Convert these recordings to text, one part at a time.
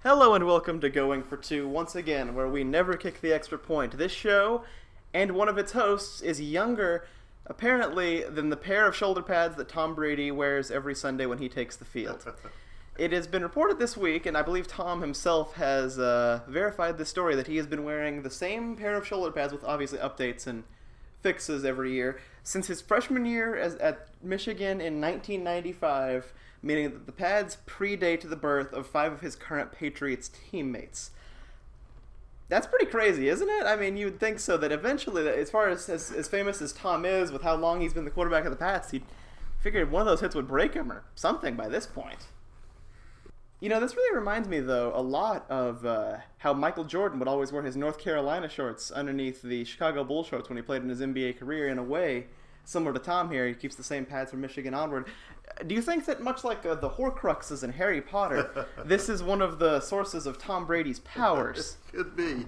Hello and welcome to Going for Two once again, where we never kick the extra point. This show and one of its hosts is younger, apparently, than the pair of shoulder pads that Tom Brady wears every Sunday when he takes the field. It has been reported this week, and I believe Tom himself has verified this story, that he has been wearing the same pair of shoulder pads with obviously updates and fixes every year since his freshman year at Michigan in 1995, meaning that the pads predate the birth of 5 of his current Patriots teammates. That's pretty crazy, isn't it? I mean, you'd think so, that eventually, as far as famous as Tom is, with how long he's been the quarterback of the Pats, he'd figured one of those hits would break him or something by this point. You know, this really reminds me, though, a lot of how Michael Jordan would always wear his North Carolina shorts underneath the Chicago Bulls shorts when he played in his NBA career. In a way, similar to Tom here, he keeps the same pads from Michigan onward. Do you think that, much like the Horcruxes in Harry Potter, this is one of the sources of Tom Brady's powers? Could be.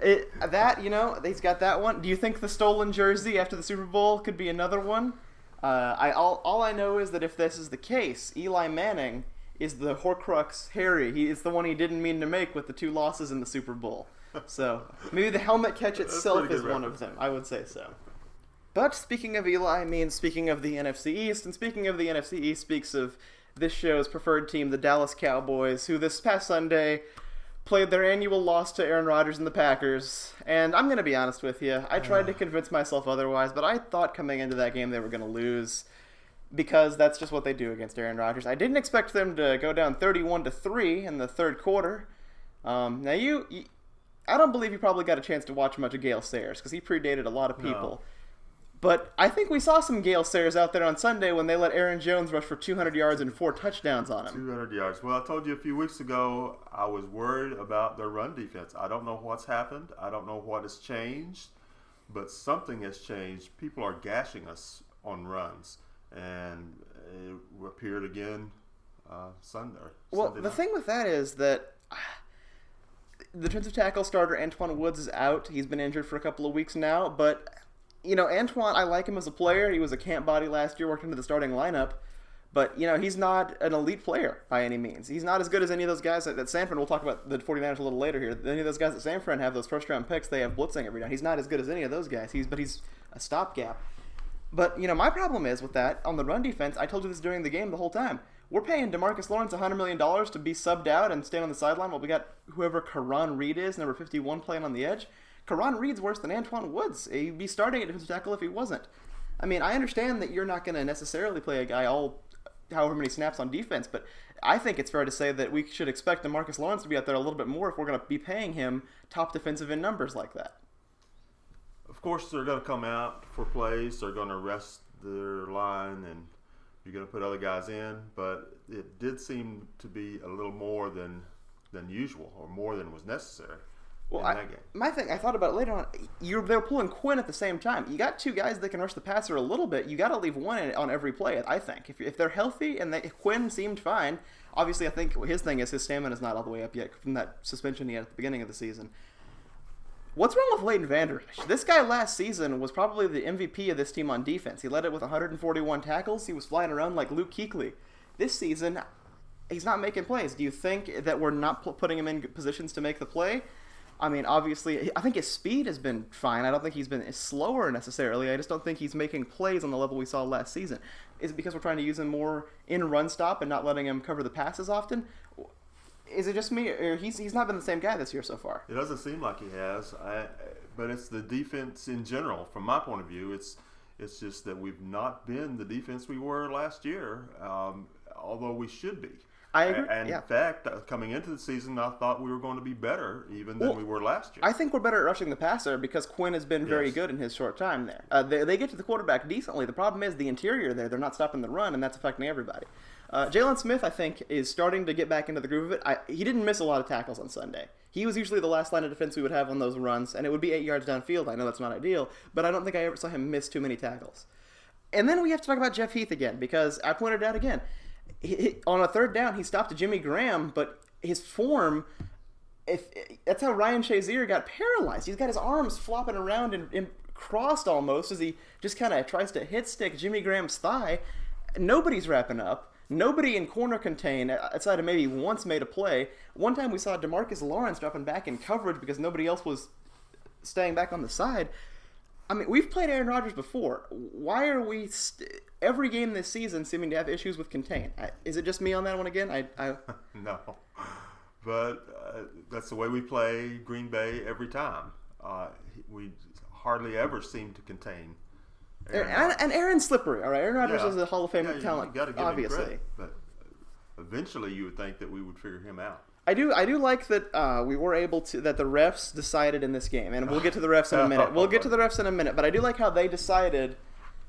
He's got that one. Do you think the stolen jersey after the Super Bowl could be another one? All I know is that if this is the case, Eli Manning is the Horcrux Harry. He is the one he didn't mean to make with the 2 losses in the Super Bowl. So maybe the helmet catch itself is one of them. I would say so. But speaking of Eli, speaking of the NFC East, and speaking of the NFC East speaks of this show's preferred team, the Dallas Cowboys, who this past Sunday played their annual loss to Aaron Rodgers and the Packers. And I'm going to be honest with you, I tried to convince myself otherwise, but I thought coming into that game they were going to lose, because that's just what they do against Aaron Rodgers. I didn't expect them to go down 31-3 in the third quarter. I don't believe you probably got a chance to watch much of Gale Sayers, because he predated a lot of people. No. But I think we saw some Gale Sayers out there on Sunday when they let Aaron Jones rush for 200 yards and 4 touchdowns on him. 200 yards. Well, I told you a few weeks ago I was worried about their run defense. I don't know what's happened. I don't know what has changed, but something has changed. People are gashing us on runs, and it appeared again Sunday. Well, the thing with that is that the defensive tackle starter Antoine Woods is out. He's been injured for a couple of weeks now, but you know, Antoine, I like him as a player. He was a camp body last year, worked into the starting lineup. But, you know, he's not an elite player by any means. He's not as good as any of those guys that San Fran, we'll talk about the 49ers a little later here. Any of those guys that San Fran have, those first-round picks, they have blitzing every down. He's not as good as any of those guys. But he's a stopgap. But, you know, my problem is with that, on the run defense, I told you this during the game the whole time. We're paying DeMarcus Lawrence $100 million to be subbed out and stand on the sideline while we got whoever Karan Reed is, number 51, playing on the edge. Karan Reed's worse than Antoine Woods. He'd be starting at defensive tackle if he wasn't. I mean, I understand that you're not going to necessarily play a guy however many snaps on defense, but I think it's fair to say that we should expect DeMarcus Lawrence to be out there a little bit more if we're going to be paying him top defensive end numbers like that. Of course, they're going to come out for plays. They're going to rest their line, and you're going to put other guys in, but it did seem to be a little more than usual, or more than was necessary. Well, my thing, I thought about it later on, they're pulling Quinn at the same time. You got 2 guys that can rush the passer a little bit. You got to leave one on every play, I think. If they're healthy, and Quinn seemed fine, obviously I think his thing is his stamina is not all the way up yet from that suspension he had at the beginning of the season. What's wrong with Leighton Vander Esch? This guy last season was probably the MVP of this team on defense. He led it with 141 tackles. He was flying around like Luke Kuechly. This season, he's not making plays. Do you think that we're not putting him in positions to make the play? I mean, obviously, I think his speed has been fine. I don't think he's been slower necessarily. I just don't think he's making plays on the level we saw last season. Is it because we're trying to use him more in run stop and not letting him cover the passes often? Is it just me, or he's not been the same guy this year so far? It doesn't seem like he has, but it's the defense in general. From my point of view, it's just that we've not been the defense we were last year, although we should be. I agree. And in fact, coming into the season, I thought we were going to be better even than we were last year. I think we're better at rushing the passer because Quinn has been very good in his short time there. They get to the quarterback decently. The problem is the interior there. They're not stopping the run, and that's affecting everybody. Jaylon Smith, I think, is starting to get back into the groove of it. He didn't miss a lot of tackles on Sunday. He was usually the last line of defense we would have on those runs, and it would be 8 yards downfield. I know that's not ideal, but I don't think I ever saw him miss too many tackles. And then we have to talk about Jeff Heath again, because I pointed out again, on a third down, he stopped Jimmy Graham, but his form, that's how Ryan Shazier got paralyzed. He's got his arms flopping around and crossed almost as he just kind of tries to hit stick Jimmy Graham's thigh. Nobody's wrapping up. Nobody in corner contain, outside of maybe once made a play. One time we saw DeMarcus Lawrence dropping back in coverage because nobody else was staying back on the side. I mean, we've played Aaron Rodgers before. Why are we every game this season seeming to have issues with contain? Is it just me on that one again? No. But that's the way we play Green Bay every time. We hardly ever seem to contain and Aaron's slippery, all right? Aaron Rodgers is a Hall of Fame talent, you give obviously. Him credit, but eventually you would think that we would figure him out. I do like that we were able to, that the refs decided in this game, and we'll get to the refs in a minute. But I do like how they decided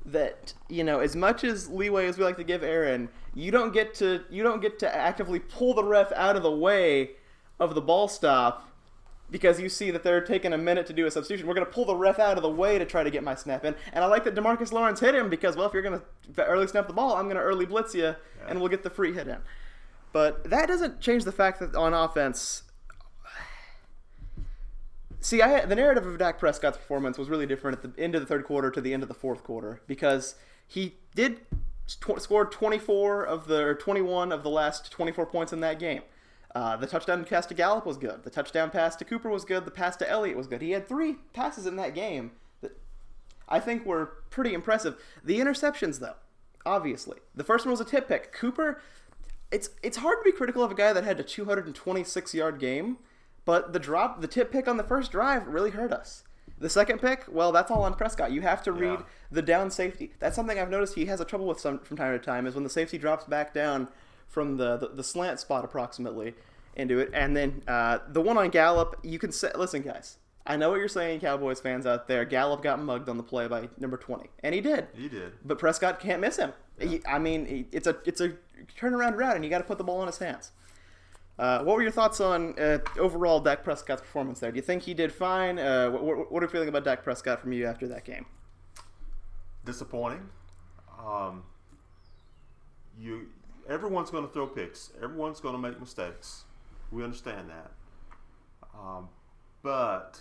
that, as much as leeway as we like to give Aaron, you don't get to actively pull the ref out of the way of the ball stop because you see that they're taking a minute to do a substitution. We're going to pull the ref out of the way to try to get my snap in. And I like that DeMarcus Lawrence hit him because, well, if you're going to early snap the ball, I'm going to early blitz you, and we'll get the free hit in. But that doesn't change the fact that on offense, the narrative of Dak Prescott's performance was really different at the end of the third quarter to the end of the fourth quarter because he did score 21 of the last 24 points in that game. The touchdown pass to Gallup was good. The touchdown pass to Cooper was good. The pass to Elliott was good. He had 3 passes in that game that I think were pretty impressive. The interceptions, though, obviously. The first one was a tip pick. Cooper, it's hard to be critical of a guy that had a 226-yard game, but the tip pick on the first drive really hurt us. The second pick, well, that's all on Prescott. You have to read the down safety. That's something I've noticed he has a trouble with from time to time, is when the safety drops back down from the slant spot approximately into it. And then the one on Gallup, you can say, listen, guys, I know what you're saying, Cowboys fans out there. Gallup got mugged on the play by number 20, and he did. He did. But Prescott can't miss him. Yeah. It's a turnaround route, and you got to put the ball in his hands. What were your thoughts on overall Dak Prescott's performance there? Do you think he did fine? What are you feeling about Dak Prescott from you after that game? Disappointing. Everyone's going to throw picks. Everyone's going to make mistakes. We understand that. But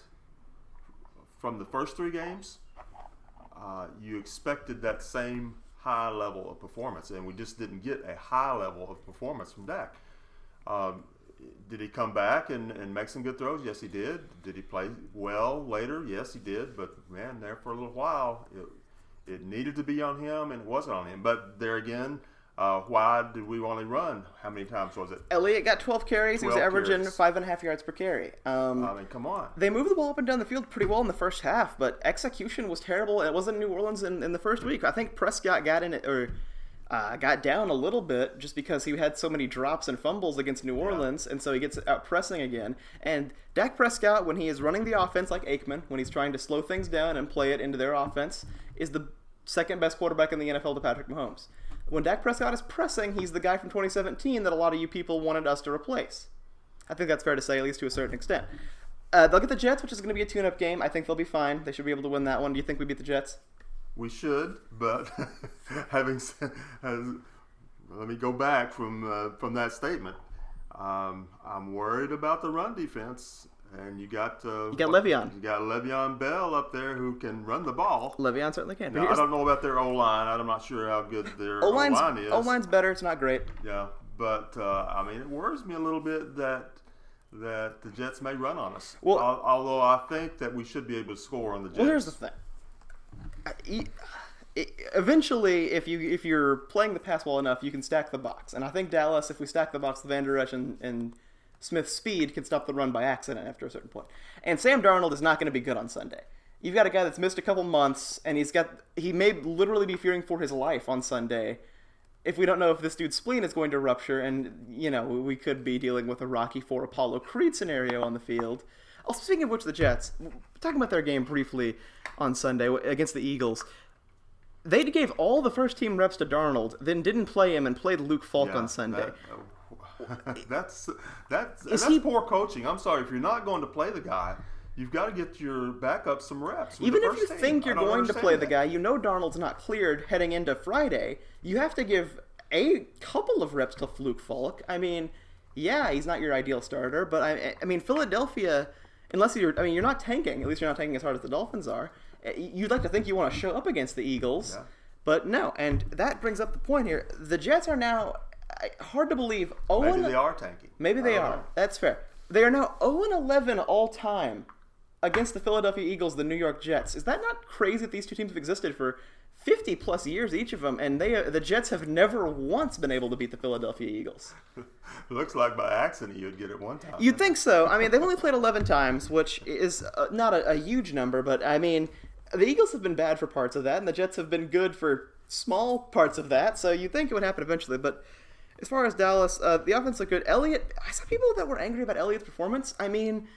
from the first 3 games, you expected that same high level of performance, and we just didn't get a high level of performance from Dak. Did he come back and make some good throws? Yes, he did. Did he play well later? Yes, he did. But, man, there for a little while, it needed to be on him, and it wasn't on him. But there again, why did we only run? How many times was it? Elliott got 12 carries. He was averaging 5.5 yards per carry. Come on. They moved the ball up and down the field pretty well in the first half, but execution was terrible. It wasn't New Orleans in the first week. I think Prescott got in it, or got down a little bit just because he had so many drops and fumbles against New Orleans, and so he gets out pressing again. And Dak Prescott, when he is running the offense like Aikman, when he's trying to slow things down and play it into their offense, is the second best quarterback in the NFL to Patrick Mahomes. When Dak Prescott is pressing, he's the guy from 2017 that a lot of you people wanted us to replace. I think that's fair to say, at least to a certain extent. They'll get the Jets, which is going to be a tune-up game. I think they'll be fine. They should be able to win that one. Do you think we beat the Jets? We should, but having said, let me go back from that statement. I'm worried about the run defense, and you got Le'Veon. You got Le'Veon Bell up there who can run the ball. Le'Veon certainly can. Now, I don't know about their O-line. I'm not sure how good their O-line is. O-line's better. It's not great. Yeah, but it worries me a little bit that the Jets may run on us. Well, although I think that we should be able to score on the Jets. Well, here's the thing. Eventually, if you're playing the pass well enough, you can stack the box. And I think Dallas, if we stack the box, Van Der Esch and Smith's speed can stop the run by accident after a certain point. And Sam Darnold is not going to be good on Sunday. You've got a guy that's missed a couple months, and he may literally be fearing for his life on Sunday if we don't know if this dude's spleen is going to rupture, and, we could be dealing with a Rocky IV Apollo Creed scenario on the field. Also, speaking of which, the Jets, talking about their game briefly on Sunday against the Eagles, they gave all the first-team reps to Darnold, then didn't play him and played Luke Falk on Sunday. That's poor coaching. I'm sorry. If you're not going to play the guy, you've got to get your backup some reps. Even if you think you're going to play the guy, Darnold's not cleared heading into Friday. You have to give a couple of reps to Luke Falk. He's not your ideal starter, but Philadelphia, unless you're not tanking. At least you're not tanking as hard as the Dolphins are. You'd like to think you want to show up against the Eagles, but no. And that brings up the point here. The Jets are now hard to believe. Maybe they are tanking. Maybe they are. Know. That's fair. They are now 0-11 all time against the Philadelphia Eagles, the New York Jets. Is that not crazy that these two teams have existed for 50 plus years each of them, and the Jets have never once been able to beat the Philadelphia Eagles? Looks like by accident you'd get it one time. You'd think so. I mean, they've only played 11 times, which is not a huge number, but I mean, the Eagles have been bad for parts of that, and the Jets have been good for small parts of that, so you'd think it would happen eventually, but as far as Dallas, the offense looked good. Elliott, I saw people that were angry about Elliott's performance. I mean,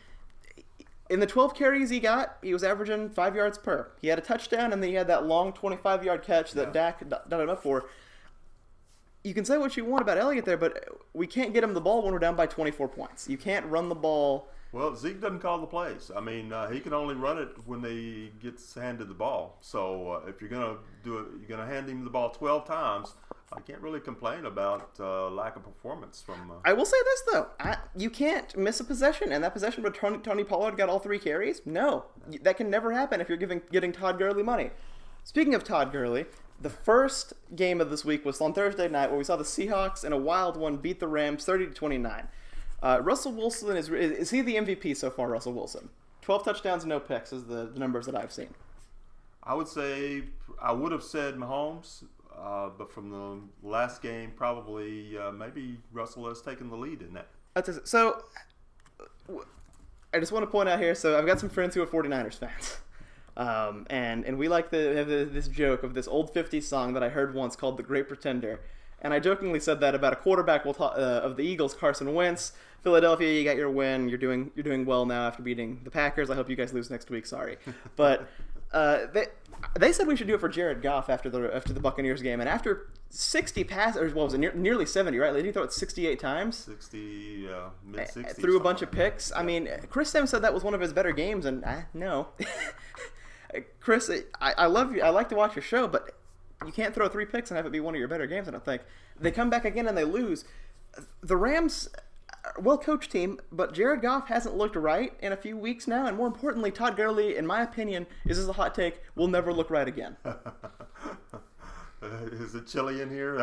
in the 12 carries he got, he was averaging 5 yards per. He had a touchdown, and then he had that long 25-yard catch that Dak done it up for. You can say what you want about Elliott there, but we can't get him the ball when we're down by 24 points. You can't run the ball. Well, Zeke doesn't call the plays. I mean, he can only run it when he gets handed the ball. So if you're going to do it, you're going to hand him the ball 12 times. I can't really complain about lack of performance from. I will say this though, you can't miss a possession, and that possession where Tony Pollard got all 3 carries. No, that can never happen if you're getting Todd Gurley money. Speaking of Todd Gurley, the first game of this week was on Thursday night, where we saw the Seahawks in a wild one beat the Rams 30-29. Russell Wilson is he the MVP so far? Russell Wilson, 12 touchdowns, no picks is the numbers that I've seen. I would say I would have said Mahomes. But from the last game, probably maybe Russell has taken the lead in that. So, I just want to point out here, so I've got some friends who are 49ers fans. And we like to have this joke of this old 50s song that I heard once called The Great Pretender. And I jokingly said that about a quarterback of the Eagles, Carson Wentz. Philadelphia, you got your win. You're doing well now after beating the Packers. I hope you guys lose next week. Sorry. But they said we should do it for Jared Goff after the Buccaneers game, and after 60 passes, or what was it, nearly 70, right? Did he throw it 68 times? 60, mid-60s. Threw a bunch of picks. I mean, Chris Sims said that was one of his better games, and no. Chris, I love you. I like to watch your show, but you can't throw 3 picks and have it be one of your better games, I don't think. They come back again and they lose. The Rams, well-coached team, but Jared Goff hasn't looked right in a few weeks now, and more importantly, Todd Gurley, in my opinion, is a hot take, will never look right again. Is it chilly in here?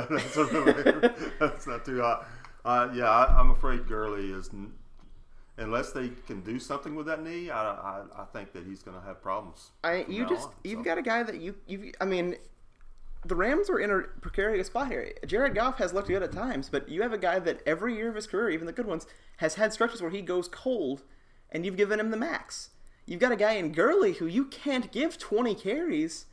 That's not too hot. I'm afraid Gurley is, unless they can do something with that knee, I think that he's going to have problems. You've got a guy that I mean, the Rams are in a precarious spot here. Jared Goff has looked good at times, but you have a guy that every year of his career, even the good ones, has had stretches where he goes cold, and you've given him the max. You've got a guy in Gurley who you can't give 20 carries,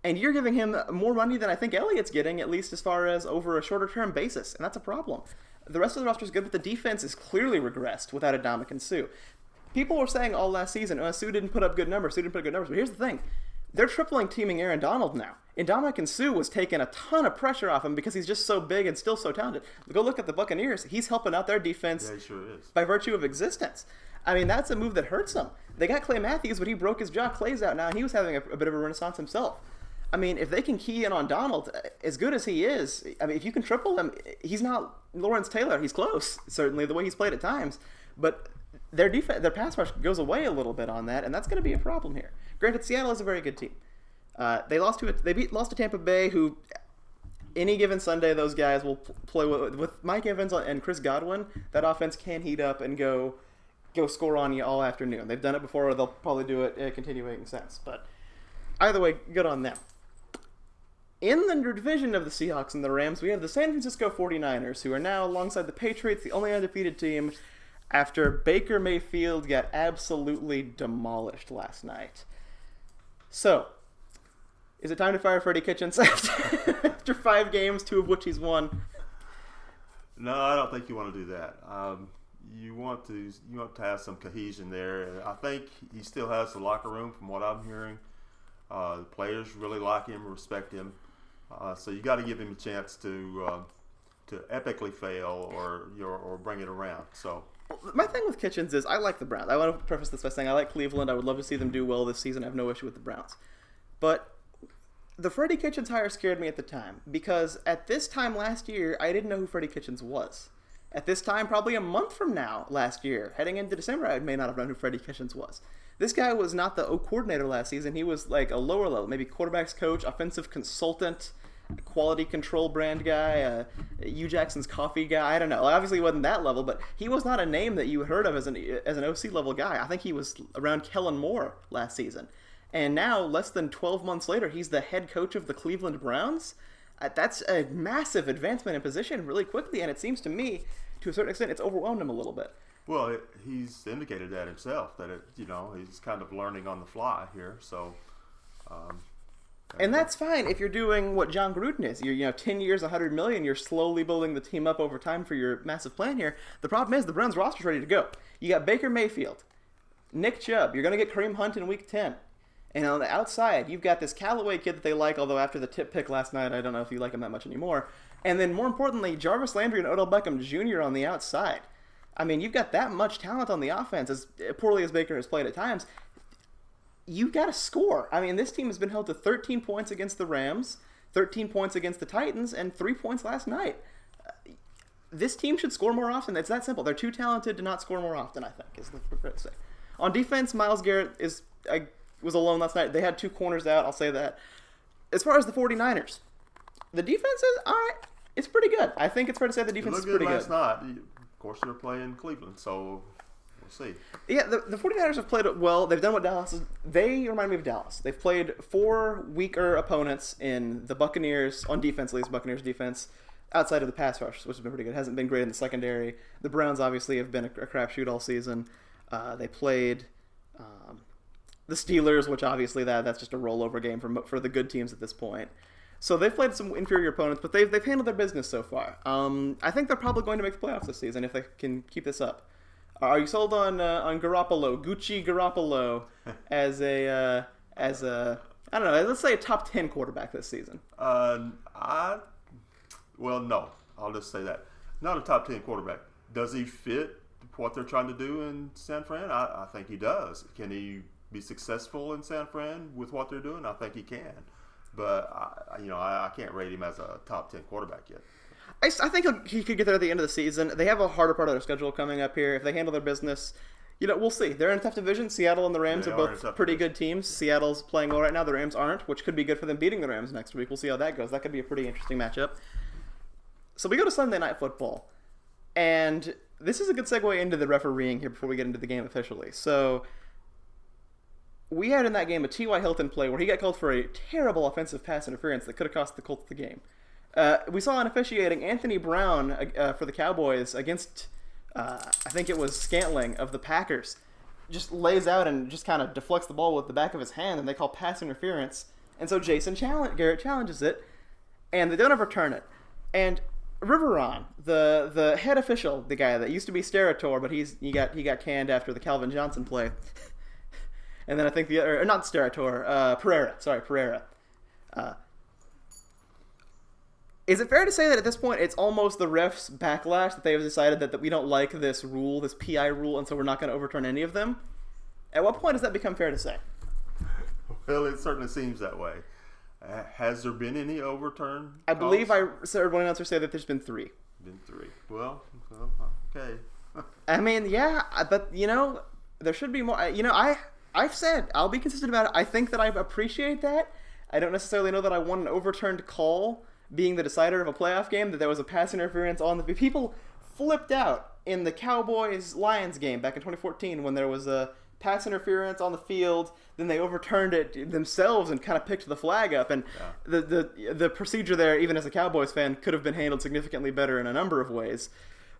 and you're giving him more money than I think Elliott's getting, at least as far as over a shorter-term basis, and that's a problem. The rest of the roster is good, but the defense is clearly regressed without Ndamukong Suh. People were saying all last season, Suh didn't put up good numbers, but here's the thing. They're tripling teaming Aaron Donald now. And Ndamukong Suh was taking a ton of pressure off him because he's just so big and still so talented. Go look at the Buccaneers. He's helping out their defense by virtue of existence. I mean, that's a move that hurts them. They got Clay Matthews, but he broke his jaw. Clay's out now, and he was having a bit of a renaissance himself. I mean, if they can key in on Donald, as good as he is, I mean, if you can triple him, he's not Lawrence Taylor. He's close, certainly, the way he's played at times. But their pass rush goes away a little bit on that, and that's going to be a problem here. Granted, Seattle is a very good team. They lost to Tampa Bay, who any given Sunday those guys will play with Mike Evans and Chris Godwin. That offense can heat up and go score on you all afternoon. They've done it before. They'll probably do it in a continuing sense. But either way, good on them. In the division of the Seahawks and the Rams, we have the San Francisco 49ers, who are now, alongside the Patriots, the only undefeated team after Baker Mayfield got absolutely demolished last night. So, is it time to fire Freddie Kitchens after 5 games, 2 of which he's won? No, I don't think you want to do that. You want to have some cohesion there. I think he still has the locker room, from what I'm hearing. The players really like him, respect him. So you got to give him a chance to epically fail or bring it around. So my thing with Kitchens is I like the Browns. I want to preface this by saying I like Cleveland. I would love to see them do well this season. I have no issue with the Browns. But the Freddie Kitchens hire scared me at the time, because at this time last year, I didn't know who Freddie Kitchens was. At this time, probably a month from now last year, heading into December, I may not have known who Freddie Kitchens was. This guy was not the O coordinator last season. He was like a lower level, maybe quarterbacks coach, offensive consultant. quality control brand guy, Hugh Jackson's coffee guy. I don't know. Obviously, he wasn't that level, but he was not a name that you heard of as an OC level guy. I think he was around Kellen Moore last season. And now, less than 12 months later, he's the head coach of the Cleveland Browns. That's a massive advancement in position really quickly, and it seems to me, to a certain extent, it's overwhelmed him a little bit. Well, he's indicated that himself, that he's kind of learning on the fly here. So, and that's fine if you're doing what John Gruden is. You're 10 years, $100 million. You're slowly building the team up over time for your massive plan here. The problem is the Browns roster's ready to go. You got Baker Mayfield, Nick Chubb. You're going to get Kareem Hunt in Week 10. And on the outside, you've got this Callaway kid that they like, although after the tip pick last night, I don't know if you like him that much anymore. And then more importantly, Jarvis Landry and Odell Beckham Jr. on the outside. I mean, you've got that much talent on the offense, as poorly as Baker has played at times. You've got to score. I mean, this team has been held to 13 points against the Rams, 13 points against the Titans, and 3 points last night. This team should score more often. It's that simple. They're too talented to not score more often, I think, is what we're to say. On defense, Myles Garrett was alone last night. They had 2 corners out, I'll say that. As far as the 49ers, the defense is all right. It's pretty good. I think it's fair to say the defense is pretty good. Last night. Of course, they're playing Cleveland, so we'll see. Yeah, the 49ers have played well. They've done what Dallas is. They remind me of Dallas. They've played 4 weaker opponents in the Buccaneers, on defense at least, Buccaneers defense, outside of the pass rush, which has been pretty good. It hasn't been great in the secondary. The Browns obviously have been a crapshoot all season. They played the Steelers, which obviously that's just a rollover game for the good teams at this point. So they've played some inferior opponents, but they've handled their business so far. I think they're probably going to make the playoffs this season if they can keep this up. Are you sold on Garoppolo, Gucci Garoppolo, as a I don't know, let's say a top 10 quarterback this season? Well, no. I'll just say that. Not a top 10 quarterback. Does he fit what they're trying to do in San Fran? I think he does. Can he be successful in San Fran with what they're doing? I think he can. But, I can't rate him as a top 10 quarterback yet. I think he could get there at the end of the season. They have a harder part of their schedule coming up here. If they handle their business, we'll see. They're in a tough division. Seattle and the Rams are both pretty good teams. Seattle's playing well right now. The Rams aren't, which could be good for them beating the Rams next week. We'll see how that goes. That could be a pretty interesting matchup. So we go to Sunday Night Football. And this is a good segue into the refereeing here before we get into the game officially. So we had in that game a T.Y. Hilton play where he got called for a terrible offensive pass interference that could have cost the Colts the game. We saw in officiating Anthony Brown for the Cowboys against, I think it was Scantling of the Packers, just lays out and just kind of deflects the ball with the back of his hand, and they call pass interference. And so Garrett challenges it, and they don't overturn it. And Riveron, the head official, the guy that used to be Sterator, but he got canned after the Calvin Johnson play. And then I think not Sterator, Pereira. Is it fair to say that at this point it's almost the refs' backlash that they have decided that we don't like this rule, this PI rule, and so we're not going to overturn any of them? At what point does that become fair to say? Well, it certainly seems that way. Has there been any overturn? I believe I heard one announcer say that there's been 3. Been 3. Well, okay. I mean, yeah, but, there should be more. I've said, I'll be consistent about it. I think that I appreciate that. I don't necessarily know that I want an overturned call being the decider of a playoff game, that there was a pass interference on the... People flipped out in the Cowboys-Lions game back in 2014 when there was a pass interference on the field, then they overturned it themselves and kind of picked the flag up, and the procedure there, even as a Cowboys fan, could have been handled significantly better in a number of ways.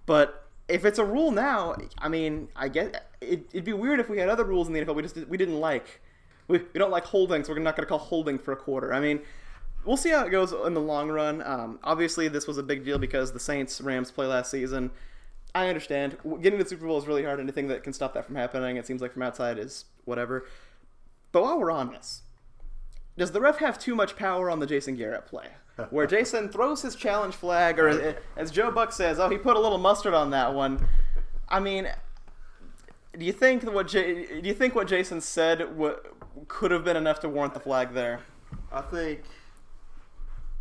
But if it's a rule now, I mean, I guess it'd be weird if we had other rules in the NFL we didn't like. We don't like holding, so we're not going to call holding for a quarter. I mean, we'll see how it goes in the long run. Obviously, this was a big deal because the Saints-Rams play last season. I understand. Getting to the Super Bowl is really hard. Anything that can stop that from happening, it seems like from outside, is whatever. But while we're on this, does the ref have too much power on the Jason Garrett play? Where Jason throws his challenge flag, or as Joe Buck says, he put a little mustard on that one. I mean, do you think what Jason said could have been enough to warrant the flag there? I think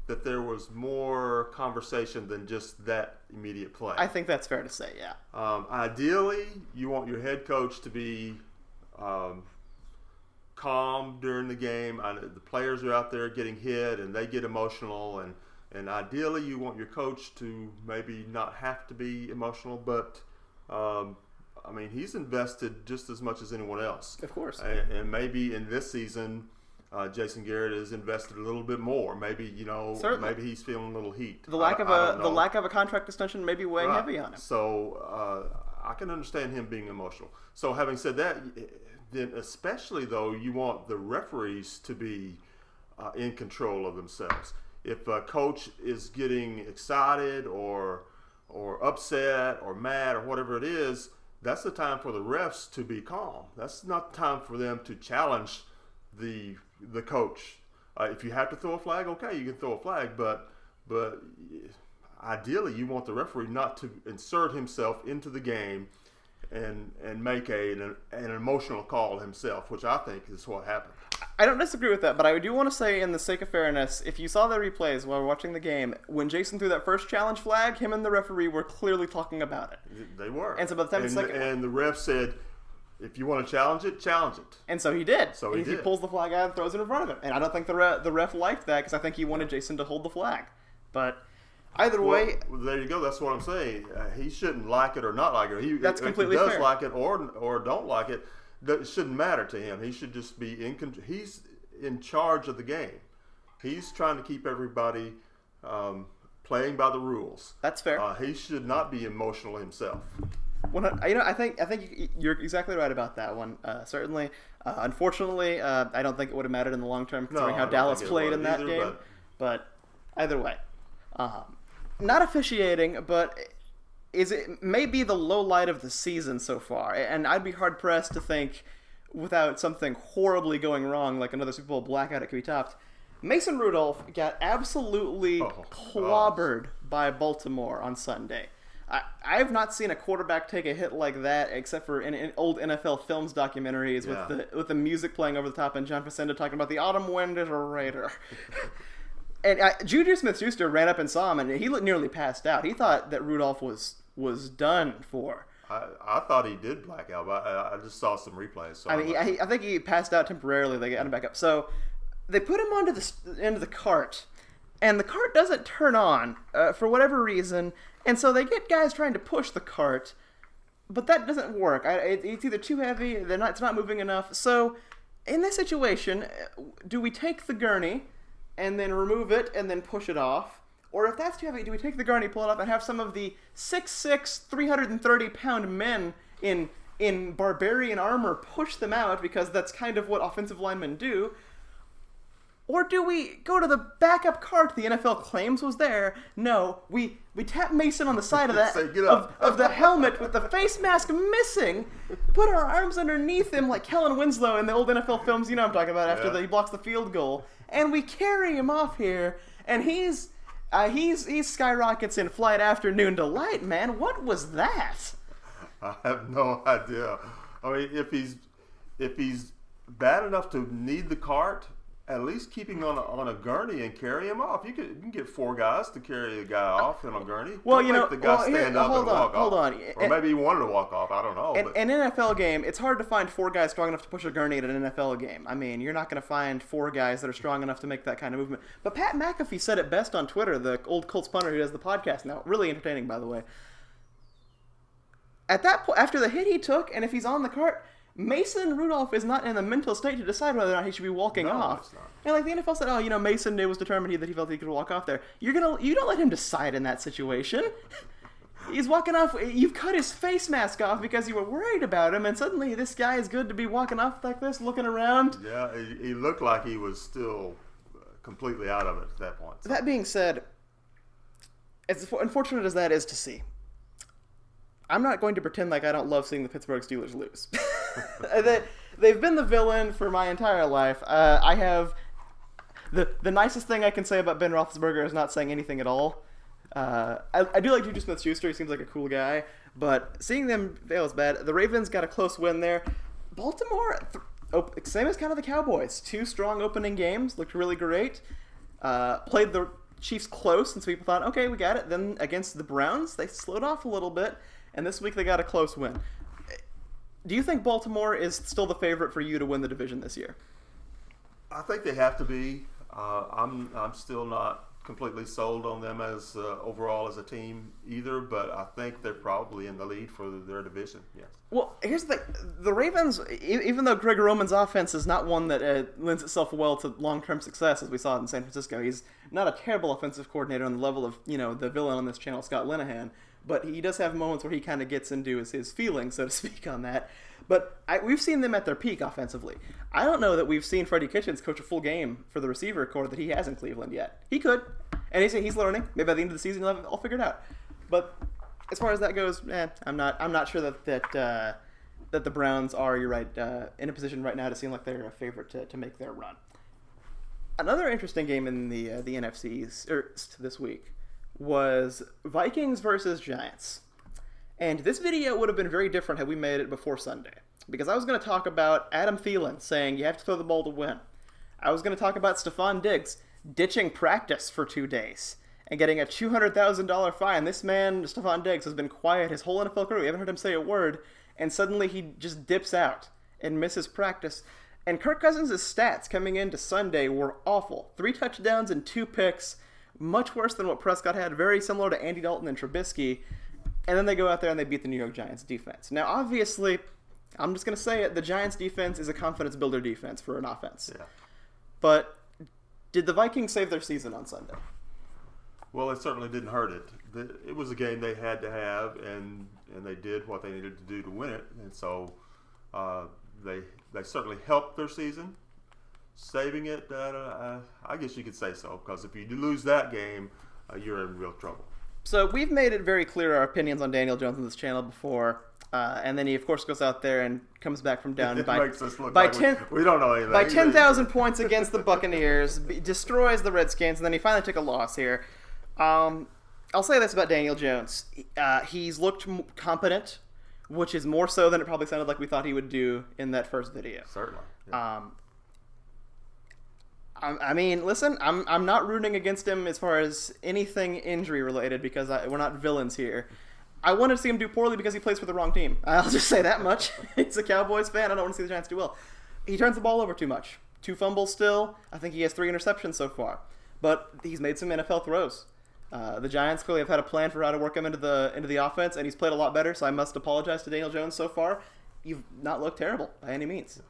that there was more conversation than just that immediate play. I think that's fair to say, yeah. Ideally, you want your head coach to be calm during the game. The players are out there getting hit and they get emotional, and ideally you want your coach to maybe not have to be emotional, but I mean, he's invested just as much as anyone else. Of course. And maybe in this season, Jason Garrett has invested a little bit more. Maybe, Certainly. maybe he's feeling a little heat. The lack of a contract extension may be weighing heavy on him. So I can understand him being emotional. So having said that, then especially though, you want the referees to be in control of themselves. If a coach is getting excited or upset or mad or whatever it is, that's the time for the refs to be calm. That's not the time for them to challenge the coach. If you have to throw a flag, okay, you can throw a flag, but ideally you want the referee not to insert himself into the game and make an emotional call himself, which I think is what happened. I don't disagree with that, but I do want to say, in the sake of fairness, if you saw the replays while watching the game, when Jason threw that first challenge flag, him and the referee were clearly talking about it. They were. And so by the time the second... And the ref said, if you want to challenge it, challenge it. And so he did. He pulls the flag out and throws it in front of him. And I don't think the ref liked that, because I think he wanted Jason to hold the flag. But either way... Well, there you go. That's what I'm saying. He shouldn't like it or not like it. That's completely fair. If he does like it or don't like it, it shouldn't matter to him. He should just be in control. He's in charge of the game. He's trying to keep everybody playing by the rules. That's fair. He should not be emotional himself. I think you're exactly right about that one. Certainly, unfortunately, I don't think it would have mattered in the long term, considering how Dallas played in that game. But either way, not officiating, but it may be the low light of the season so far, and I'd be hard pressed to think, without something horribly going wrong, like another Super Bowl blackout, it could be topped. Mason Rudolph got absolutely clobbered by Baltimore on Sunday. I have not seen a quarterback take a hit like that, except for in old NFL films documentaries with the music playing over the top and John Facenda talking about the autumn wind is a raider. And Juju Smith-Schuster ran up and saw him, and he nearly passed out. He thought that Rudolph was done for. I thought he did black out, but I just saw some replays. So I think he passed out temporarily. They got him back up. So they put him onto the cart, and the cart doesn't turn on for whatever reason. And so they get guys trying to push the cart, but that doesn't work. It's either too heavy, it's not moving enough. So in this situation, do we take the gurney and then remove it and then push it off? Or if that's too heavy, do we take the gurney, pull it up, and have some of the 6'6", 330-pound men in barbarian armor push them out, because that's kind of what offensive linemen do? Or do we go to the backup cart the NFL claims was there? No, we tap Mason on the side of that of the helmet with the face mask missing, put our arms underneath him like Kellen Winslow in the old NFL films, you know what I'm talking about, after he blocks the field goal, and we carry him off here, and he skyrockets in Flight Afternoon Delight, man. What was that? I have no idea. I mean, if he's bad enough to need the cart, at least keep him on a gurney and carry him off. You can get 4 guys to carry a guy off in a gurney. Well, Don't make the guy stand up and walk off. Hold on. Or maybe he wanted to walk off. I don't know. An NFL game, it's hard to find 4 guys strong enough to push a gurney at an NFL game. I mean, you're not going to find 4 guys that are strong enough to make that kind of movement. But Pat McAfee said it best on Twitter, the old Colts punter who does the podcast now. Really entertaining, by the way. At that point, after the hit he took, and if he's on the cart, Mason Rudolph is not in the mental state to decide whether or not he should be walking off. And like the NFL said, Mason was determined that he felt he could walk off there. You don't let him decide in that situation. He's walking off. You've cut his face mask off because you were worried about him, and suddenly this guy is good to be walking off like this, looking around. Yeah, he looked like he was still completely out of it at that point. So. That being said, as unfortunate as that is to see, I'm not going to pretend like I don't love seeing the Pittsburgh Steelers lose. They've been the villain for my entire life. I have the nicest thing I can say about Ben Roethlisberger is not saying anything at all. I do like Juju Smith-Schuster. He seems like a cool guy. But seeing them fail is bad. The Ravens got a close win there. Baltimore, same as kind of the Cowboys. 2 strong opening games. Looked really great. Played the Chiefs close, and so people thought, okay, we got it. Then against the Browns, they slowed off a little bit. And this week they got a close win. Do you think Baltimore is still the favorite for you to win the division this year? I think they have to be. I'm still not completely sold on them as overall as a team either, but I think they're probably in the lead for their division. Yes. Well, here's the thing. The Ravens, even though Greg Roman's offense is not one that lends itself well to long-term success, as we saw in San Francisco, he's not a terrible offensive coordinator on the level of, the villain on this channel, Scott Linehan, but he does have moments where he kind of gets into his feelings, so to speak, on that. But we've seen them at their peak offensively. I don't know that we've seen Freddie Kitchens coach a full game for the receiver corps that he has in Cleveland yet. He could, and he's learning. Maybe by the end of the season he'll have it all figured out. But as far as that goes, I'm not sure that the Browns are, you're right, in a position right now to seem like they're a favorite to make their run. Another interesting game in the NFC East this week was Vikings versus Giants. And this video would have been very different had we made it before Sunday. Because I was going to talk about Adam Thielen saying you have to throw the ball to win. I was going to talk about Stephon Diggs ditching practice for 2 days and getting a $200,000 fine. This man, Stephon Diggs, has been quiet his whole NFL career. We haven't heard him say a word. And suddenly he just dips out and misses practice. And Kirk Cousins' stats coming into Sunday were awful. 3 touchdowns and 2 picks. Much worse than what Prescott had. Very similar to Andy Dalton and Trubisky. And then they go out there and they beat the New York Giants defense. Now, obviously, I'm just going to say it, the Giants defense is a confidence builder defense for an offense. Yeah. But did the Vikings save their season on Sunday? Well, it certainly didn't hurt it. It was a game they had to have, and they did what they needed to do to win it. And so they certainly helped their season. Saving it, I guess you could say so, because if you lose that game, you're in real trouble. So we've made it very clear our opinions on Daniel Jones on this channel before, and then he of course goes out there and comes back from down It by makes us look by like 10 we don't know anything. by 10,000 points against the Buccaneers, destroys the Redskins, and then he finally took a loss here. I'll say this about Daniel Jones: he's looked competent, which is more so than it probably sounded like we thought he would do in that first video. Certainly. Yeah. I mean, listen, I'm not rooting against him as far as anything injury related because we're not villains here. I wanted to see him do poorly because he plays for the wrong team. I'll just say that much. He's a Cowboys fan. I don't want to see the Giants do well. He turns the ball over too much. 2 fumbles still. I think he has 3 interceptions so far. But he's made some NFL throws. The Giants clearly have had a plan for how to work him into the offense, and he's played a lot better, so I must apologize to Daniel Jones so far. You've not looked terrible by any means.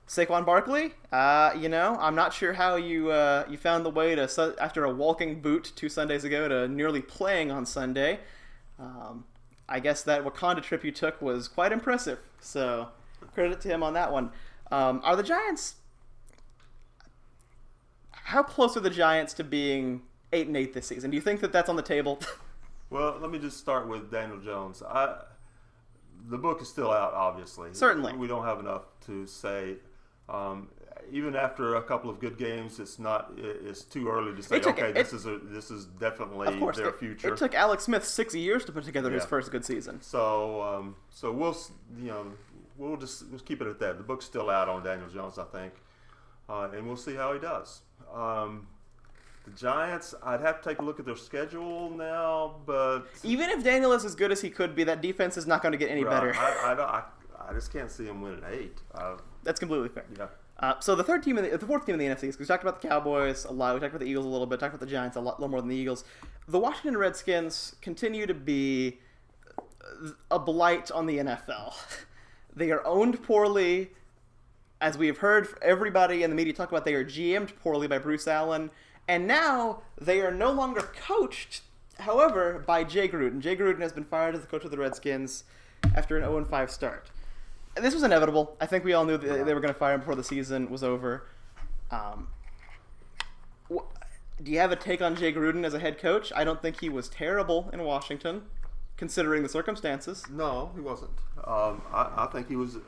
Saquon Barkley, I'm not sure how you found the way to, after a walking boot 2 Sundays ago, to nearly playing on Sunday. I guess that Wakanda trip you took was quite impressive, so credit to him on that one. Are the Giants... How close are the Giants to being 8-8 this season? Do you think that that's on the table? Well, let me just start with Daniel Jones. The book is still out, obviously. Certainly. We don't have enough to say. Even after a couple of good games, it's too early to say, this is definitely their future. It took Alex Smith 6 years to put together his first good season. So we'll just keep it at that. The book's still out on Daniel Jones, I think, and we'll see how he does. The Giants, I'd have to take a look at their schedule now, but even if Daniel is as good as he could be, that defense is not going to get any better. I just can't see him winning 8. That's completely fair. Yeah. So the fourth team in the NFC, because we talked about the Cowboys a lot, we talked about the Eagles a little bit, talked about the Giants a little more than the Eagles. The Washington Redskins continue to be a blight on the NFL. They are owned poorly. As we have heard everybody in the media talk about, they are GM'd poorly by Bruce Allen. And now they are no longer coached, however, by Jay Gruden. Jay Gruden has been fired as the coach of the Redskins after an 0-5 start. And this was inevitable. I think we all knew that they were going to fire him before the season was over. Do you have a take on Jay Gruden as a head coach? I don't think he was terrible in Washington, considering the circumstances. No, he wasn't. I think he was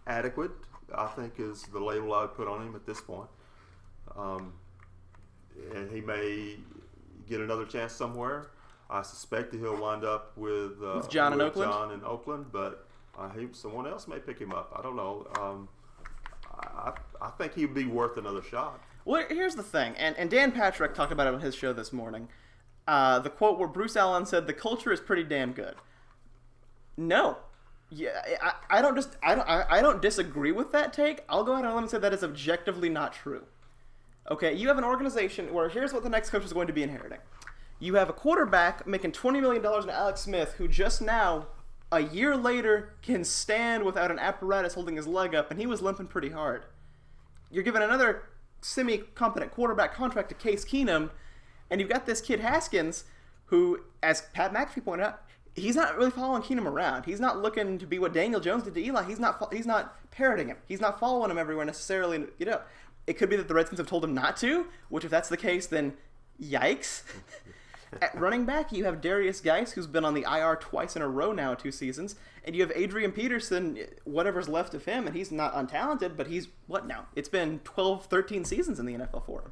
adequate, I think is the label I would put on him at this point. And he may get another chance somewhere. I suspect that he'll wind up with John in Oakland. John in Oakland, but someone else may pick him up. I don't know. I think he'd be worth another shot. Well, here's the thing, and Dan Patrick talked about it on his show this morning. The quote where Bruce Allen said, "The culture is pretty damn good." No, Yeah, I don't disagree with that take. I'll go ahead and let me say that is objectively not true. Okay, you have an organization where here's what the next coach is going to be inheriting. You have a quarterback making $20 million in Alex Smith, who just now, a year later, can stand without an apparatus holding his leg up, and he was limping pretty hard. You're giving another semi-competent quarterback contract to Case Keenum, and you've got this kid Haskins, who, as Pat McAfee pointed out, he's not really following Keenum around. He's not looking to be what Daniel Jones did to Eli. He's not parroting him. He's not following him everywhere necessarily. You know, it could be that the Redskins have told him not to, which if that's the case, then yikes. At running back, you have Darius Geis, who's been on the IR twice in a row now, 2 seasons, and you have Adrian Peterson, whatever's left of him, and he's not untalented, but he's, what now? It's been 12, 13 seasons in the NFL for him.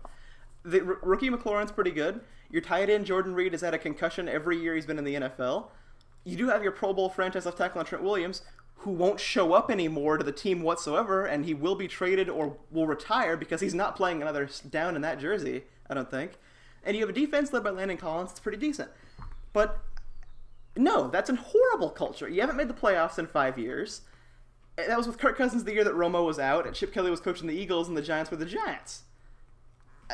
The rookie McLaurin's pretty good. Your tight end, Jordan Reed, has had a concussion every year he's been in the NFL. You do have your Pro Bowl franchise left tackle on Trent Williams, who won't show up anymore to the team whatsoever, and he will be traded or will retire because he's not playing another down in that jersey, I don't think. And you have a defense led by Landon Collins. It's pretty decent. But no, that's a horrible culture. You haven't made the playoffs in 5 years. That was with Kirk Cousins the year that Romo was out, and Chip Kelly was coaching the Eagles, and the Giants were the Giants.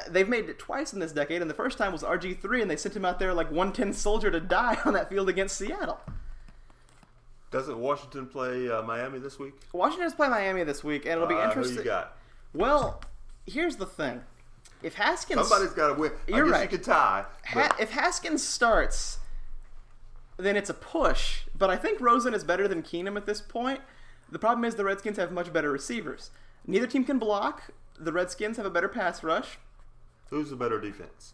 They've made it twice in this decade, and the first time was RG3, and they sent him out there like 110th soldier to die on that field against Seattle. Doesn't Washington play Miami this week? Washington's playing Miami this week, and it'll be interesting. Who you got? Well, here's the thing. If Haskins... Somebody's got to win. You're I guess right. you could tie. If Haskins starts, then it's a push. But I think Rosen is better than Keenum at this point. The problem is the Redskins have much better receivers. Neither team can block. The Redskins have a better pass rush. Who's the better defense?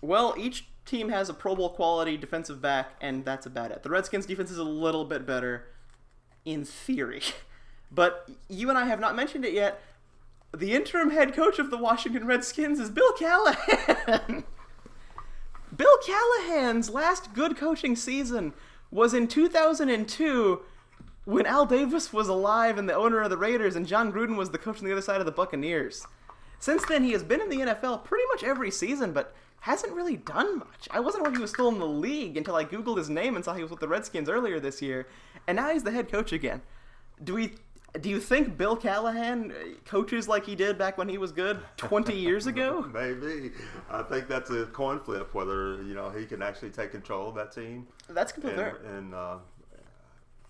Well, each team has a Pro Bowl quality defensive back, and that's about it. The Redskins' defense is a little bit better in theory. But you and I have not mentioned it yet. The interim head coach of the Washington Redskins is Bill Callahan. Bill Callahan's last good coaching season was in 2002 when Al Davis was alive and the owner of the Raiders, and John Gruden was the coach on the other side of the Buccaneers. Since then, he has been in the NFL pretty much every season, but hasn't really done much. I wasn't aware he was still in the league until I Googled his name and saw he was with the Redskins earlier this year, and now he's the head coach again. Do you think Bill Callahan coaches like he did back when he was good 20 years ago? Maybe. I think that's a coin flip whether he can actually take control of that team. That's completely fair. And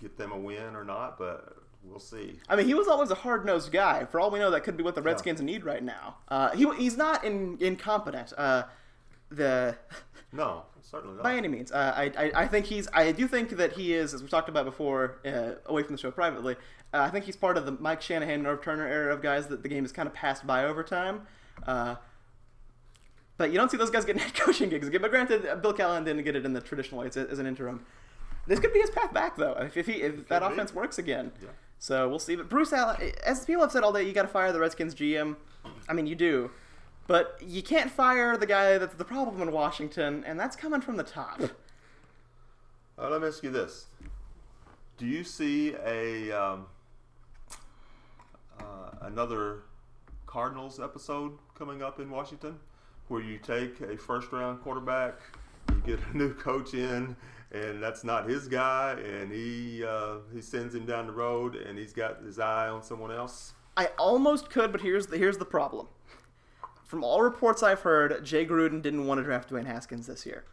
get them a win or not, but we'll see. I mean, he was always a hard-nosed guy. For all we know, that could be what the Redskins need right now. He's not incompetent. No, certainly not. By any means. I do think that he is, as we talked about before, away from the show privately, I think he's part of the Mike Shanahan, Norv Turner era of guys that the game has kind of passed by over time. But you don't see those guys getting head coaching gigs. But granted, Bill Callahan didn't get it in the traditional way as an interim. This could be his path back, though, if that offense works again. Yeah. So we'll see. But Bruce Allen, as people have said all day, you got to fire the Redskins GM. I mean, you do. But you can't fire the guy that's the problem in Washington, and that's coming from the top. Let me ask you this. Do you see another Cardinals episode coming up in Washington where you take a first-round quarterback, you get a new coach in, and that's not his guy, and he sends him down the road, and he's got his eye on someone else? I almost could, but here's the problem. From all reports I've heard, Jay Gruden didn't want to draft Dwayne Haskins this year.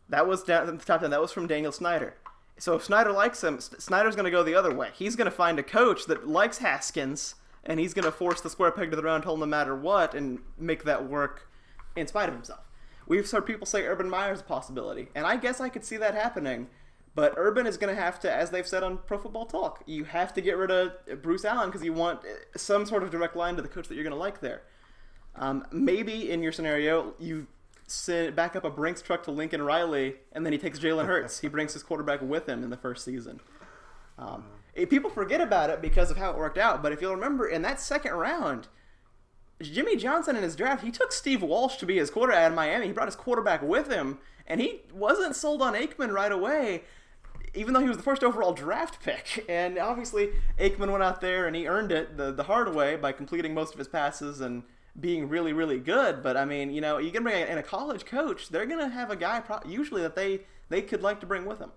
That was down at the top 10. That was from Daniel Snyder. So if Snyder likes him, Snyder's going to go the other way. He's going to find a coach that likes Haskins, and he's going to force the square peg to the round hole no matter what and make that work in spite of himself. We've heard people say Urban Meyer is a possibility, and I guess I could see that happening. But Urban is going to have to, as they've said on Pro Football Talk, you have to get rid of Bruce Allen because you want some sort of direct line to the coach that you're going to like there. Maybe in your scenario, you back up a Brinks truck to Lincoln Riley, and then he takes Jalen Hurts. He brings his quarterback with him in the first season. People forget about it because of how it worked out, but if you'll remember, in that second round, Jimmy Johnson in his draft, he took Steve Walsh to be his quarterback in Miami. He brought his quarterback with him, and he wasn't sold on Aikman right away, even though he was the first overall draft pick. And obviously, Aikman went out there and he earned it the hard way by completing most of his passes and being really, really good. But, I mean, you can bring in a college coach, they're going to have a guy usually that they could like to bring with them.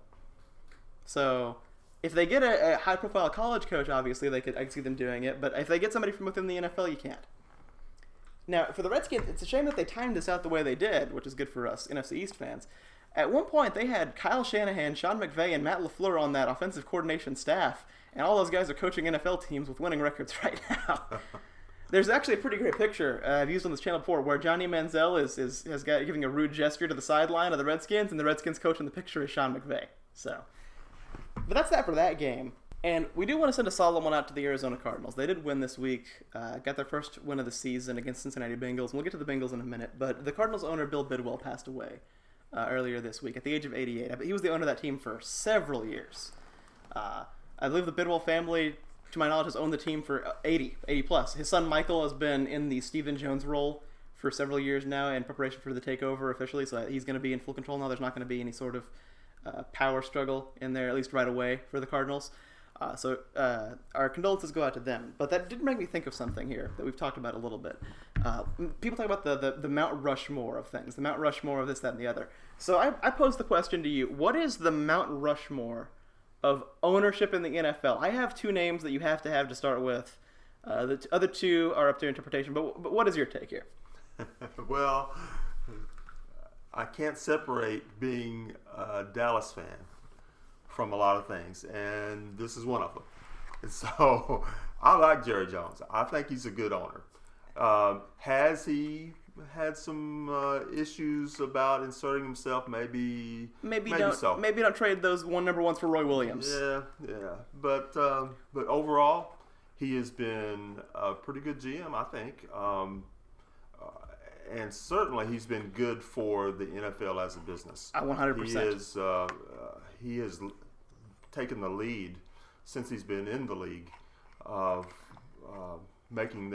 So, If they get a high-profile college coach, obviously I could see them doing it. But if they get somebody from within the NFL, you can't. Now, for the Redskins, it's a shame that they timed this out the way they did, which is good for us NFC East fans. At one point, they had Kyle Shanahan, Sean McVay, and Matt LaFleur on that offensive coordination staff, and all those guys are coaching NFL teams with winning records right now. There's actually a pretty great picture I've used on this channel before where Johnny Manziel has got giving a rude gesture to the sideline of the Redskins, and the Redskins coach in the picture is Sean McVay. So, but that's that for that game. And we do want to send a solemn one out to the Arizona Cardinals. They did win this week, got their first win of the season against Cincinnati Bengals. And we'll get to the Bengals in a minute, but the Cardinals owner, Bill Bidwell, passed away earlier this week at the age of 88. He was the owner of that team for several years. I believe the Bidwell family, to my knowledge, has owned the team for 80 plus. His son Michael has been in the Stephen Jones role for several years now in preparation for the takeover officially, so he's going to be in full control now. There's not going to be any sort of power struggle in there, at least right away, for the Cardinals. So our condolences go out to them. But that did make me think of something here that we've talked about a little bit. People talk about the Mount Rushmore of things, the Mount Rushmore of this, that, and the other. So I posed the question to you, what is the Mount Rushmore of ownership in the NFL? I have two names that you have to start with. The other two are up to interpretation, but what is your take here? Well, I can't separate being a Dallas fan from a lot of things, and this is one of them. And so I like Jerry Jones. I think he's a good owner. Has he had some issues about inserting himself? Maybe so. Maybe don't trade those number ones for Roy Williams. Yeah. But overall, he has been a pretty good GM, I think. And certainly he's been good for the NFL as a business. 100%. He has taken the lead since he's been in the league of making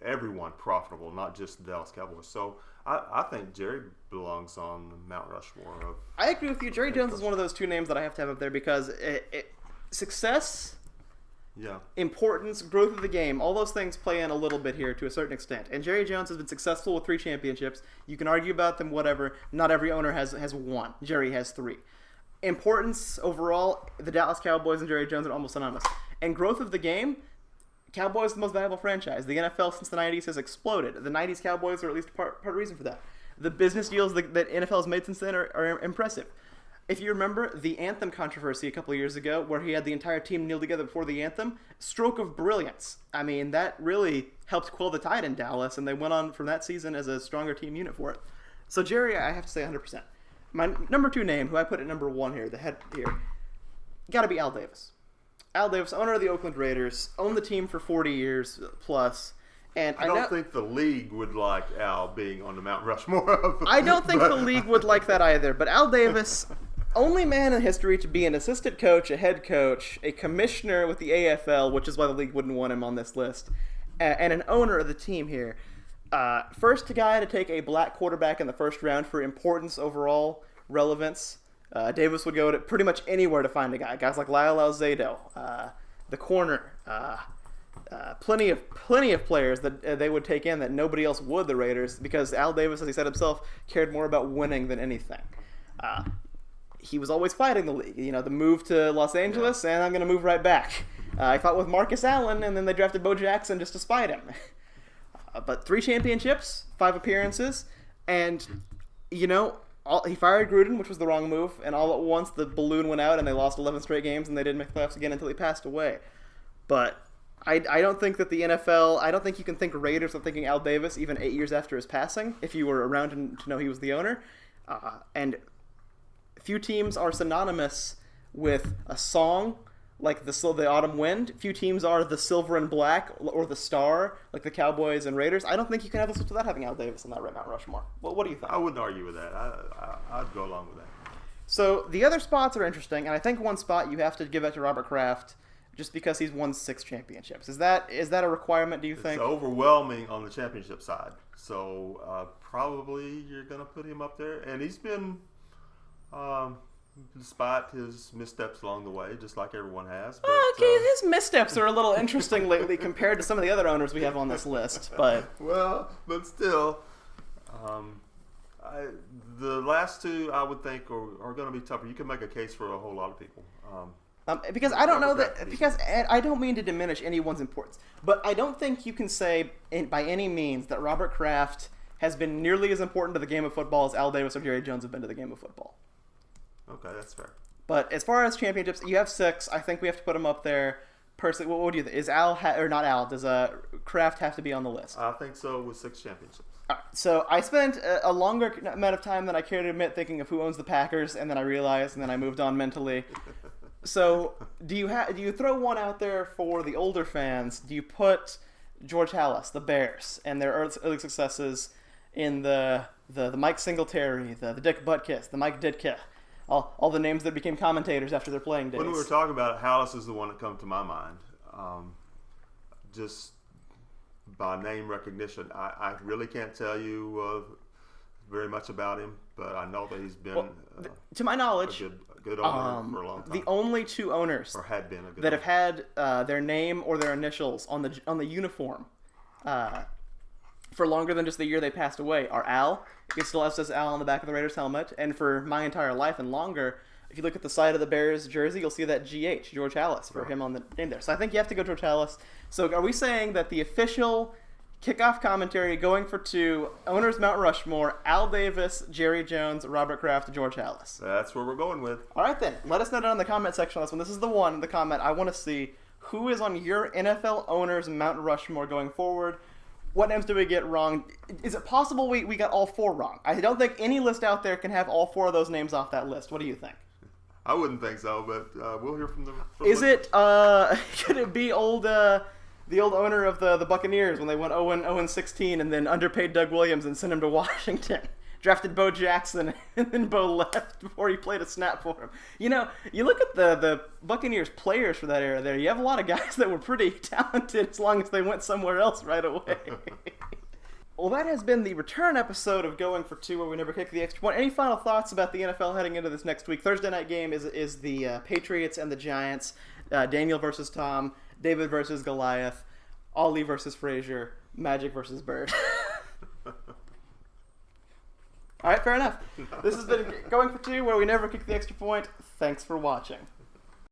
everyone profitable, not just the Dallas Cowboys. So I think Jerry belongs on Mount Rushmore. I agree with you. Jerry Jones is one of those two names that I have to have up there because success, importance, growth of the game, all those things play in a little bit here to a certain extent. And Jerry Jones has been successful with 3 championships. You can argue about them, whatever. Not every owner has one. Jerry has 3. Importance overall, the Dallas Cowboys and Jerry Jones are almost synonymous. And growth of the game, Cowboys are the most valuable franchise. The NFL since the 90s has exploded. The 90s Cowboys are at least part of the reason for that. The business deals that NFL has made since then are impressive. If you remember the anthem controversy a couple of years ago where he had the entire team kneel together before the anthem, stroke of brilliance. I mean, that really helped quell the tide in Dallas, and they went on from that season as a stronger team unit for it. So Jerry, I have to say 100%. My number 2 name, who I put at number 1 here, the head here, got to be Al Davis. Al Davis, owner of the Oakland Raiders, owned the team for 40 years plus. And I don't think the league would like Al being on the Mount Rushmore. I don't think the league would like that either. But Al Davis, only man in history to be an assistant coach, a head coach, a commissioner with the AFL, which is why the league wouldn't want him on this list, and an owner of the team here. First guy to take a black quarterback in the first round for importance, overall relevance. Davis would go to pretty much anywhere to find a guy. Guys like Lyle Alzado, the corner, plenty of players that they would take in that nobody else would, the Raiders, because Al Davis, as he said himself, cared more about winning than anything. He was always fighting the league. The move to Los Angeles, and I'm going to move right back. I fought with Marcus Allen, and then they drafted Bo Jackson just to spite him. But 3 championships, 5 appearances, and, he fired Gruden, which was the wrong move, and all at once the balloon went out and they lost 11 straight games and they didn't make the playoffs again until he passed away. But I don't think that the NFL, I don't think you can think Raiders without thinking Al Davis even 8 years after his passing, if you were around to know he was the owner. And few teams are synonymous with a song like the Autumn Wind. Few teams are the Silver and Black or the Star, like the Cowboys and Raiders. I don't think you can have this without having Al Davis on that Mount Rushmore. Well, what do you think? I wouldn't argue with that. I'd go along with that. So the other spots are interesting, and I think one spot you have to give it to Robert Kraft just because he's won 6 championships. Is that a requirement, do you think? It's overwhelming on the championship side. So probably you're going to put him up there. And he's been... despite his missteps along the way, just like everyone has. But, his missteps are a little interesting lately compared to some of the other owners we have on this list. But still, the last 2 I would think are going to be tougher. You can make a case for a whole lot of people. Because I don't know that. Because I don't mean to diminish anyone's importance, but I don't think you can say by any means that Robert Kraft has been nearly as important to the game of football as Al Davis or Jerry Jones have been to the game of football. Okay, that's fair. But as far as championships, you have 6. I think we have to put him up there. Personally, what do you think? Is Al or not Al? Does Kraft have to be on the list? I think so, with 6 championships. So I spent a longer amount of time than I care to admit thinking of who owns the Packers, and then I realized, and then I moved on mentally. So do you throw one out there for the older fans? Do you put George Halas, the Bears, and their early successes in the Mike Singletary, the Dick Butkus, the Mike Ditka, all the names that became commentators after their playing days? When we were talking about it, Halas is the one that comes to my mind. Just by name recognition, I really can't tell you very much about him, but I know that he's been, to my knowledge, a good owner for a long time. The only 2 owners or had been a good that owner. have had their name or their initials on the uniform for longer than just the year they passed away are Al. It still says Al on the back of the Raiders helmet, and for my entire life and longer, if you look at the side of the Bears jersey, you'll see that GH, George Halas, for him on the name there. So I think you have to go George Halas. So are we saying that the official kickoff commentary going for 2, owners Mount Rushmore, Al Davis, Jerry Jones, Robert Kraft, George Halas? That's where we're going with. All right, then. Let us know down in the comment section on this one. This is the comment. I want to see who is on your NFL owners Mount Rushmore going forward. What names did we get wrong? Is it possible we got all 4 wrong? I don't think any list out there can have all 4 of those names off that list. What do you think? I wouldn't think so, but we'll hear from the. Is it? Could it be the old owner of the Buccaneers when they went 0-16 and then underpaid Doug Williams and sent him to Washington? Drafted Bo Jackson, and then Bo left before he played a snap for him. You know, you look at the Buccaneers players for that era there, you have a lot of guys that were pretty talented as long as they went somewhere else right away. Well, that has been the return episode of Going for 2, where we never kick the extra point. Any final thoughts about the NFL heading into this next week? Thursday night game is the Patriots and the Giants. Daniel versus Tom. David versus Goliath. Ollie versus Frazier. Magic versus Bird. All right, fair enough. This has been Going for 2, where we never kick the extra point. Thanks for watching.